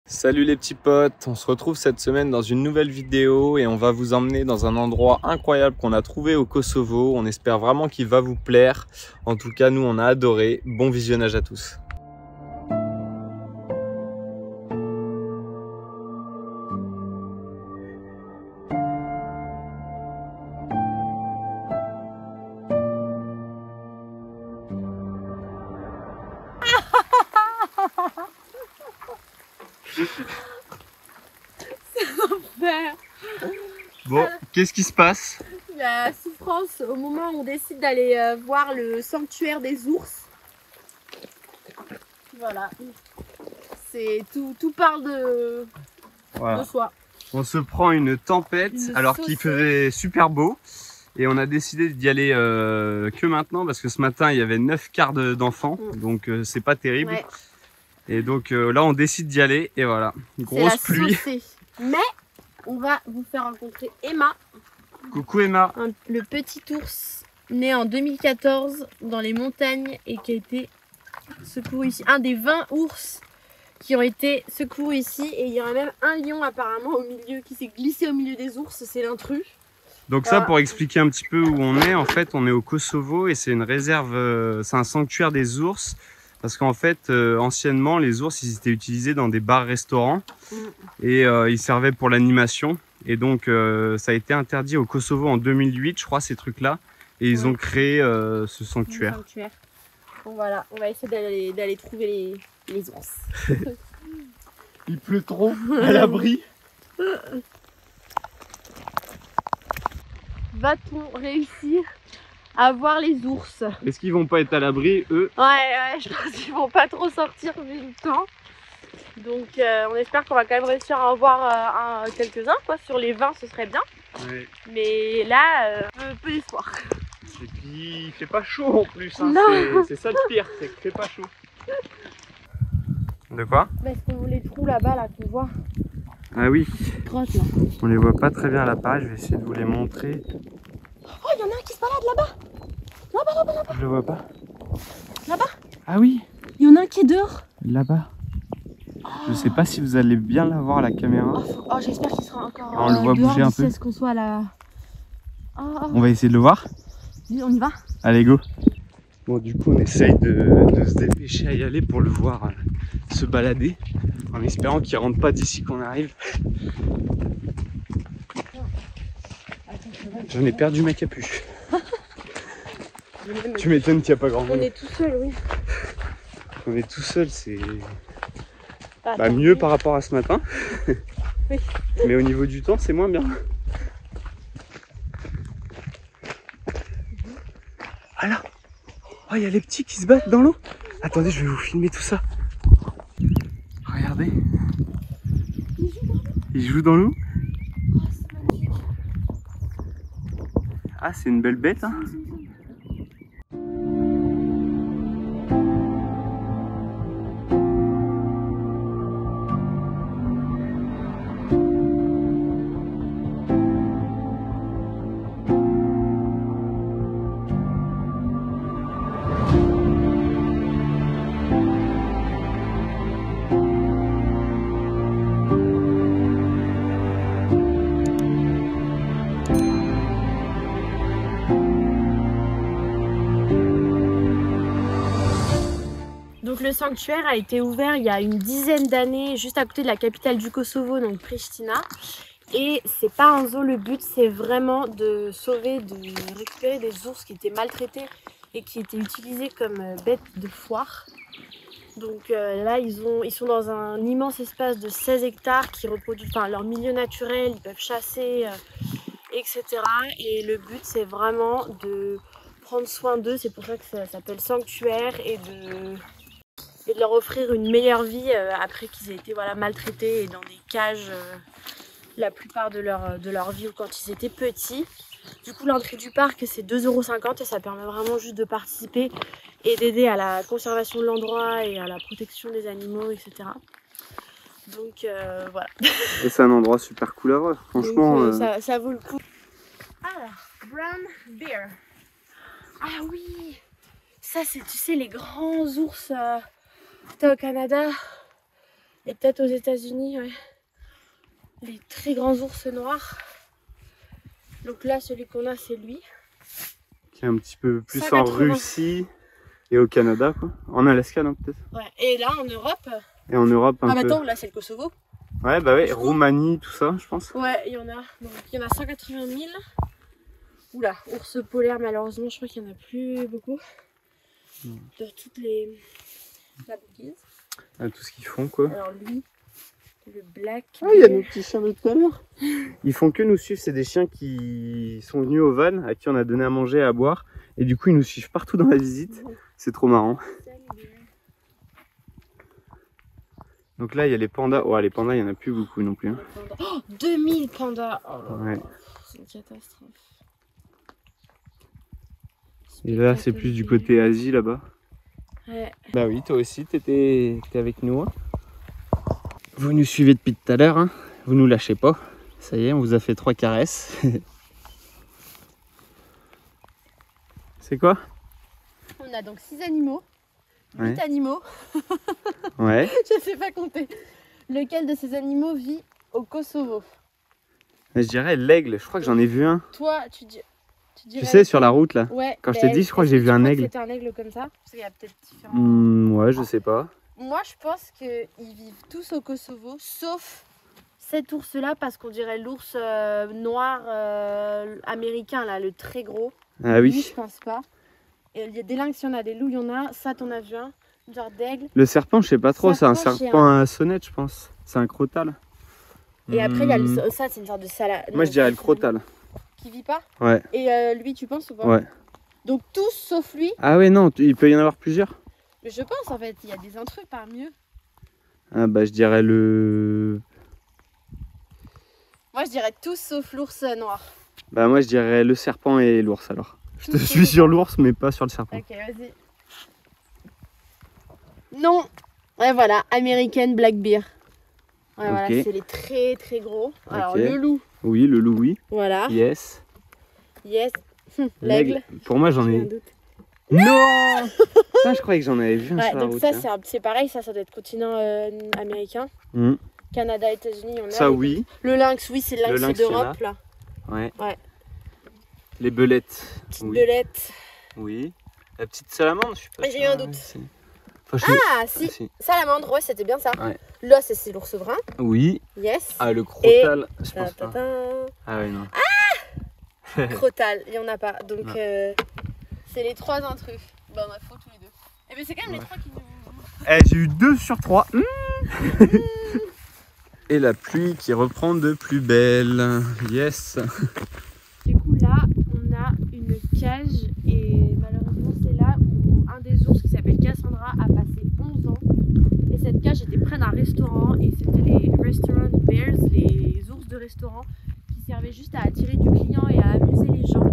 Salut les petits potes, on se retrouve cette semaine dans une nouvelle vidéo et on va vous emmener dans un endroit incroyable qu'on a trouvé au Kosovo. On espère vraiment qu'il va vous plaire. En tout cas, nous on a adoré. Bon visionnage à tous. Bon, qu'est-ce qui se passe? La souffrance au moment où on décide d'aller voir le sanctuaire des ours. Voilà. C'est tout parle de soi. On se prend une tempête alors qu'il faisait super beau. Et on a décidé d'y aller que maintenant parce que ce matin il y avait 9 quarts d'enfants. Donc c'est pas terrible. Ouais. Et donc là on décide d'y aller et voilà. Grosse pluie. Saucée. Mais on va vous faire rencontrer Emma. Coucou Emma. Le petit ours né en 2014 dans les montagnes et qui a été secouru ici. Un des 20 ours qui ont été secourus ici. Et il y aurait même un lion apparemment au milieu qui s'est glissé au milieu des ours. C'est l'intrus. Donc ça, pour expliquer un petit peu où on est, en fait on est au Kosovo et c'est une réserve, c'est un sanctuaire des ours. Parce qu'en fait, anciennement, les ours, ils étaient utilisés dans des bars-restaurants et ils servaient pour l'animation. Et donc, ça a été interdit au Kosovo en 2008, je crois, ces trucs-là. Et ils ont créé ce sanctuaire. Bon, voilà, on va essayer d'aller trouver les ours. Il pleut trop, à l'abri. Va-t-on réussir à voir les ours? Est-ce qu'ils vont pas être à l'abri, eux? Ouais, je pense qu'ils vont pas trop sortir vu le temps. Donc on espère qu'on va quand même réussir à en voir quelques-uns, quoi. Sur les 20 ce serait bien. Ouais. Mais là, peu d'espoir. Et puis il fait pas chaud en plus, hein. C'est ça le pire, c'est qu'il fait pas chaud. De quoi? Parce que les trous là-bas, là, qu'on voit. Ah oui. Grotte, là. On les voit pas très bien à l'appareil, je vais essayer de vous les montrer. Oh, il y en a un qui se balade là-bas. Là-bas. Je le vois pas. Là-bas. Ah oui. Il y en a un qui est dehors. Là-bas. Oh. Je sais pas si vous allez bien la voir à la caméra. Oh, j'espère qu'il sera encore on le voit bouger un peu. Qu'on soit là. On va essayer de le voir. On y va. Allez, go. Bon, du coup on essaye de se dépêcher à y aller pour le voir se balader. En espérant qu'il rentre pas d'ici qu'on arrive. J'en ai perdu ma capuche. Tu m'étonnes qu'il n'y a pas grand monde. On est tout seul, oui. On est tout seul, c'est mieux par rapport à ce matin. Oui. Mais au niveau du temps, c'est moins bien. Ah là! Oh, il y a les petits qui se battent dans l'eau. Attendez, je vais vous filmer tout ça. Regardez. Ils jouent dans l'eau. Ah, c'est une belle bête, hein. Donc le sanctuaire a été ouvert il y a une dizaine d'années juste à côté de la capitale du Kosovo, donc Pristina. Et c'est pas un zoo, le but c'est vraiment de sauver, de récupérer des ours qui étaient maltraités et qui étaient utilisés comme bêtes de foire. Donc là ils sont dans un immense espace de 16 hectares qui reproduit leur milieu naturel, ils peuvent chasser, etc. Et le but c'est vraiment de prendre soin d'eux, c'est pour ça que ça s'appelle sanctuaire, et de leur offrir une meilleure vie après qu'ils aient été maltraités et dans des cages la plupart de leur vie ou quand ils étaient petits. Du coup l'entrée du parc c'est 2,50 € et ça permet vraiment juste de participer et d'aider à la conservation de l'endroit et à la protection des animaux, etc. Donc voilà. Et c'est un endroit super cool à voir, franchement. Donc, ça vaut le coup. Alors, brown bear. Ah oui, ça c'est, tu sais, les grands ours au Canada. Et peut-être aux États-Unis, ouais. Les très grands ours noirs. Donc là, celui qu'on a, c'est lui. Qui est un petit peu plus 180. en Russie et au Canada, quoi. En Alaska, non, peut-être. Ouais. Et là, en Europe. Et en Europe, un Ah, bah peu. attends, là, c'est le Kosovo. Ouais, bah ouais, Roumanie, tout ça, je pense. Ouais, il y en a. Donc, il y en a 180 000. Oula, ours polaires, malheureusement, je crois qu'il n'y en a plus beaucoup. De toutes les. La banquise. Ah, tout ce qu'ils font, quoi. Alors, lui, le black. Ah, il y a nos petits chiens de tout à l'heure. Ils font que nous suivre, c'est des chiens qui sont venus au van, à qui on a donné à manger et à boire. Et du coup, ils nous suivent partout dans la visite. C'est trop marrant. Donc là, il y a les pandas. Oh, les pandas, il n'y en a plus beaucoup non plus. Hein. Oh, 2000 pandas. Oh, ouais. C'est une catastrophe. Et là, c'est plus du côté Asie, là-bas. Ouais. Bah oui, toi aussi, t'étais avec nous. Hein. Vous nous suivez depuis tout à l'heure. Hein. Vous nous lâchez pas. Ça y est, on vous a fait 3 caresses. C'est quoi? On a donc 6 animaux. 8 ouais. animaux. Ouais. Je sais pas compter. Lequel de ces animaux vit au Kosovo? Je dirais l'aigle. Je crois que j'en ai vu un. Toi, tu dirais. Tu sais, sur la route là. Ouais. Quand je t'ai dit, je crois que j'ai vu un aigle. C'était un aigle comme ça? Parce qu'il y a peut-être différents. Ouais, je sais pas. Moi, je pense qu'ils vivent tous au Kosovo, sauf cet ours-là, parce qu'on dirait l'ours noir américain, là, le très gros. Ah oui. Lui, je pense pas. Et il y a des lynx, il y en a, des loups, il y en a. Ça, t'en as vu un, une sorte d'aigle. Le serpent, je sais pas trop, c'est un Serpent, serpent à sonnette, je pense. C'est un crotal. Et après, il y a le, ça, c'est une sorte de salade. Moi, je dirais le crotal. Qui vit pas? Ouais. Et lui, tu penses ou pas? Ouais. Donc tous sauf lui? Ah ouais, non, il peut y en avoir plusieurs. Mais je pense en fait, il y a des intrus parmi eux. Ah bah, je dirais le... Moi, je dirais tous sauf l'ours noir. Bah moi, je dirais le serpent et l'ours alors. Je te suis sur l'ours, mais pas sur le serpent. Ok, vas-y. Non. Ouais, voilà, American Black Bear. Ouais, voilà, c'est les très très gros. Alors, le loup. Oui, le loup, oui. Voilà. Yes. Yes. L'aigle. Pour moi, j'en ai... Non. Ça, je croyais que j'en avais vu un sur la donc route. Ça, c'est pareil, ça doit être continent américain. Canada, États-Unis, on a. Ça, oui. Le lynx, oui, c'est le lynx d'Europe, là. Ouais. Ouais. Les belettes. Petite belette. Oui. La petite salamandre, je sais pas. J'ai eu un doute. Enfin, si. Salamandre, ouais, c'était bien ça. Ouais. Là, c'est l'ours brun. Oui. Yes. Ah, le crotal, je pense pas. Ah ouais, non. Ah. Crotal, il n'y en a pas. Donc, c'est les 3 intrus. Bah, on a faux tous les deux. Et bien, c'est quand même les 3 qui nous... J'ai eu 2 sur 3. Et la pluie qui reprend de plus belle. Yes. Du coup, là, on a une cage. Et malheureusement, c'est là où un des ours qui s'appelle Cassandra a passé 11 ans. Et cette cage était près d'un restaurant. Et c'était les restaurant bears, les ours de restaurant, qui servaient juste à attirer du client et à amuser les gens.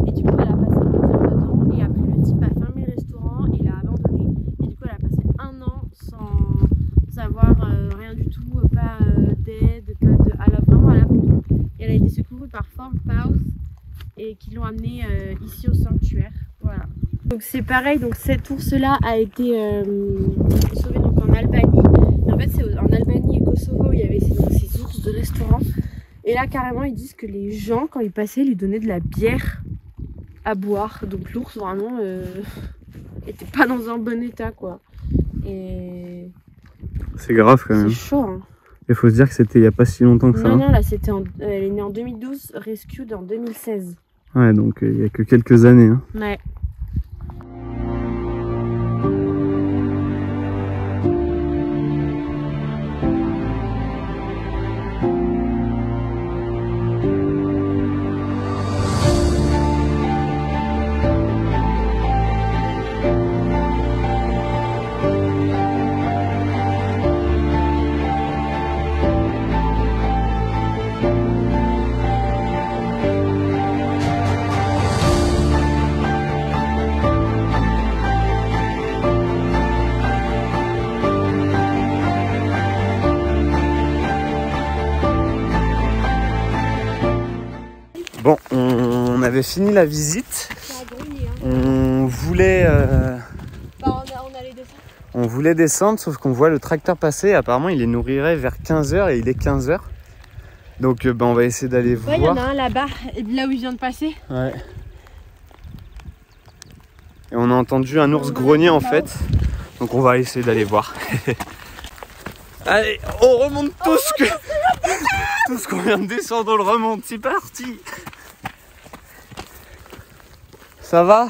Et du coup, elle a passé 11 ans dedans. Et après, le type a fermé le restaurant et l'a abandonné. Et du coup, elle a passé 1 an sans avoir rien du tout, pas d'aide, pas de... Elle a vraiment à l'abandon. Et elle a été secourue par Fort Pause et qui l'ont amenée ici au sanctuaire. Voilà. Donc c'est pareil, donc cet ours-là a été sauvé donc en Albanie. Et en fait, c'est en Albanie et Kosovo où il y avait ces ours de restaurant. Et là, carrément, ils disent que les gens, quand ils passaient, lui donnaient de la bière à boire. Donc l'ours, vraiment, était pas dans un bon état, quoi. Et... C'est grave quand même. C'est chaud, hein. Il faut se dire que c'était il n'y a pas si longtemps que ça. Non, là, c'était elle est née en 2012, rescued en 2016. Ouais, donc il n'y a que quelques années. Hein. Ouais. Bon, on avait fini la visite. Ça a grillé, hein. On voulait... Bah, on allait descendre. On On voulait descendre, sauf qu'on voit le tracteur passer. Apparemment, il les nourrirait vers 15 h et il est 15 h. Donc, on va essayer d'aller voir. Ouais, il y en a un là-bas, là où il vient de passer. Ouais. Et on a entendu un ours grogner en fait. Donc, on va essayer d'aller voir. Allez, on remonte tout ce qu'on vient de descendre, on le remonte. C'est parti. Ça va ?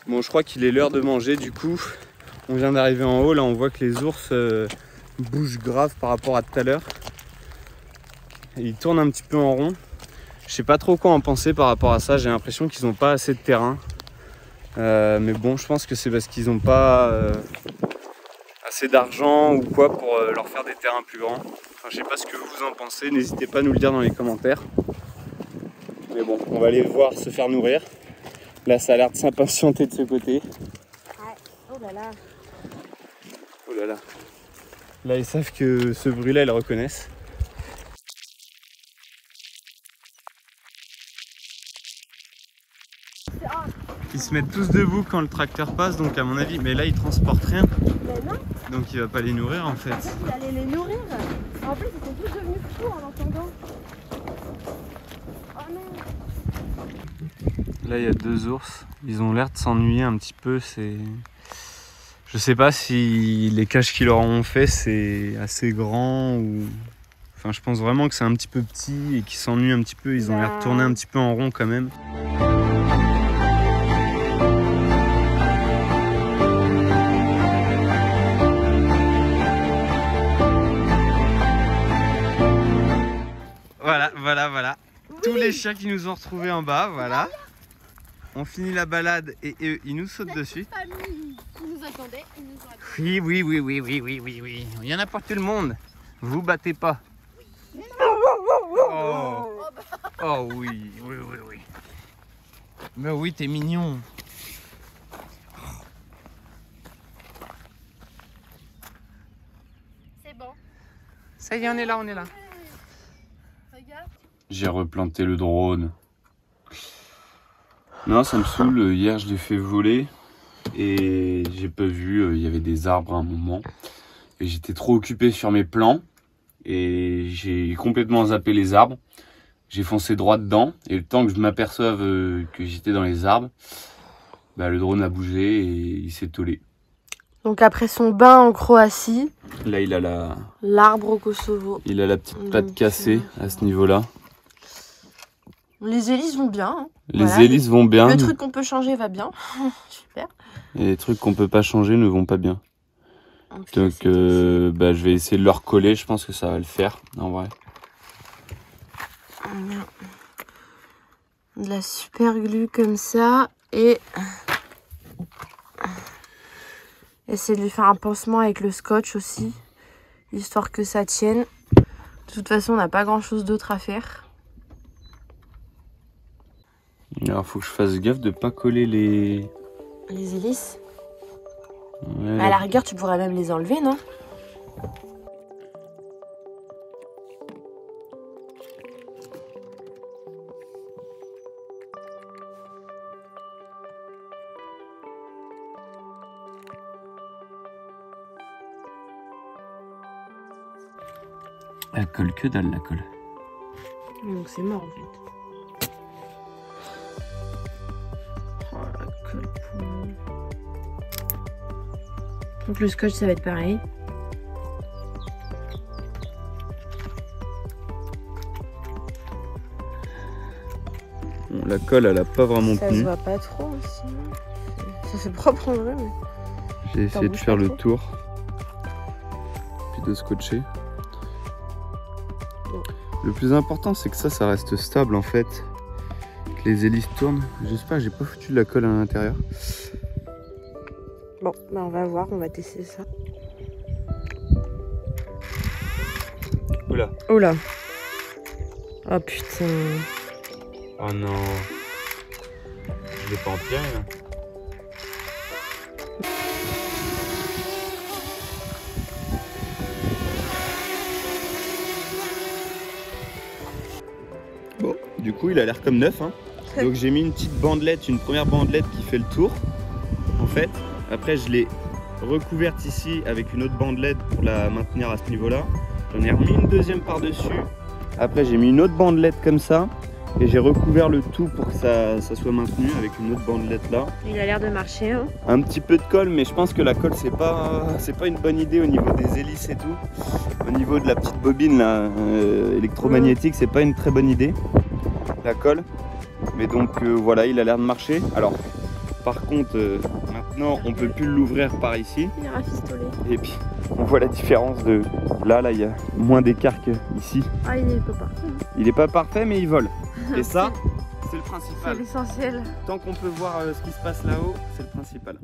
Bon, je crois qu'il est l'heure de manger du coup. On vient d'arriver en haut, là on voit que les ours bougent grave par rapport à tout à l'heure. Ils tournent un petit peu en rond. Je sais pas trop quoi en penser par rapport à ça, j'ai l'impression qu'ils n'ont pas assez de terrain. Mais bon, je pense que c'est parce qu'ils n'ont pas assez d'argent ou quoi pour leur faire des terrains plus grands. Enfin, je sais pas ce que vous en pensez, n'hésitez pas à nous le dire dans les commentaires. Mais bon, on va aller voir se faire nourrir. Là, ça a l'air de s'impatienter de ce côté. Ouais. Oh là là. Oh là là. Là, ils savent que ce bruit-là, ils le reconnaissent. Ils se mettent tous debout quand le tracteur passe, donc à mon avis, mais là, ils transportent rien. Mais non. Donc il va pas les nourrir en fait. Il allait les nourrir. En plus, ils sont tous devenus fous en l'entendant. Oh non. Là, il y a 2 ours. Ils ont l'air de s'ennuyer un petit peu. Je sais pas si les cages qu'ils leur ont fait, c'est assez grand ou... Enfin, je pense vraiment que c'est un petit peu petit et qu'ils s'ennuient un petit peu. Ils ont l'air de tourner un petit peu en rond quand même. Voilà. Oui. Tous les chiens qui nous ont retrouvés en bas, voilà. On finit la balade et eux, ils nous sautent dessus. Famille qui nous attendait, ils nous ont attendus. Oui. Il y en a pour tout le monde. Vous battez pas. Oh oui. Mais oui, t'es mignon. C'est bon. Ça y est, on est là. Regarde. J'ai replanté le drone. Non, ça me saoule. Hier, je l'ai fait voler et j'ai pas vu. Il y avait des arbres à un moment et j'étais trop occupé sur mes plans et j'ai complètement zappé les arbres. J'ai foncé droit dedans et le temps que je m'aperçoive que j'étais dans les arbres, bah, le drone a bougé et il s'est tollé. Donc après son bain en Croatie, là il a l'arbre au Kosovo. Il a la petite patte cassée à ce niveau-là. Les hélices vont bien. Hein. Les hélices vont bien. Le truc qu'on peut changer va bien. Super. Et les trucs qu'on peut pas changer ne vont pas bien. Donc je vais essayer de leur coller, je pense que ça va le faire en vrai. De la super glue comme ça et essayer de lui faire un pansement avec le scotch aussi, histoire que ça tienne. De toute façon, on n'a pas grand chose d'autre à faire. Alors faut que je fasse gaffe de pas coller les hélices. Ouais. À la rigueur, tu pourrais même les enlever, non? Elle colle que dalle, la colle. Donc c'est mort en fait. Oh la colle pourrie. Donc le scotch ça va être pareil. Bon, la colle elle a pas vraiment ça tenu. Ça se voit pas trop aussi. Ça fait propre en vrai mais... J'ai essayé de faire le tour. Puis de scotcher. Le plus important c'est que ça reste stable en fait. Que les hélices tournent. J'espère que j'ai pas foutu de la colle à l'intérieur. Bon, bah on va voir, on va tester ça. Oula. Oula. Oh putain. Oh non. Je l'ai pas empiré là. Bon, du coup il a l'air comme neuf hein. Donc j'ai mis une petite bandelette, une première bandelette qui fait le tour en fait. Après je l'ai recouverte ici avec une autre bandelette pour la maintenir à ce niveau-là. J'en ai remis une deuxième par-dessus. Après j'ai mis une autre bandelette comme ça. Et j'ai recouvert le tout pour que ça soit maintenu avec une autre bandelette là. Il a l'air de marcher. Hein. Un petit peu de colle, mais je pense que la colle c'est pas une bonne idée au niveau des hélices et tout. Au niveau de la petite bobine là, électromagnétique, c'est pas une très bonne idée, la colle. Mais donc voilà, il a l'air de marcher. Alors par contre, maintenant on peut plus l'ouvrir par ici. Il est rafistolé. Et puis on voit la différence de là, il y a moins d'écart qu'ici. Ah, il est pas parfait. Il est pas parfait, mais il vole. Et ça, c'est le principal. C'est l'essentiel. Tant qu'on peut voir ce qui se passe là-haut, c'est le principal.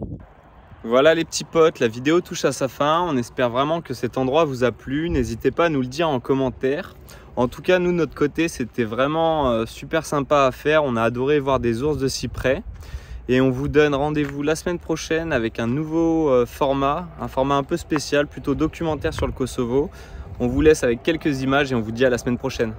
Voilà les petits potes, la vidéo touche à sa fin. On espère vraiment que cet endroit vous a plu. N'hésitez pas à nous le dire en commentaire. En tout cas, nous, de notre côté, c'était vraiment super sympa à faire. On a adoré voir des ours de si près. Et on vous donne rendez-vous la semaine prochaine avec un nouveau format, un format un peu spécial, plutôt documentaire sur le Kosovo. On vous laisse avec quelques images et on vous dit à la semaine prochaine.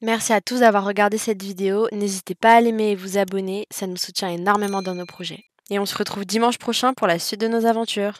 Merci à tous d'avoir regardé cette vidéo. N'hésitez pas à l'aimer et vous abonner, ça nous soutient énormément dans nos projets. Et on se retrouve dimanche prochain pour la suite de nos aventures.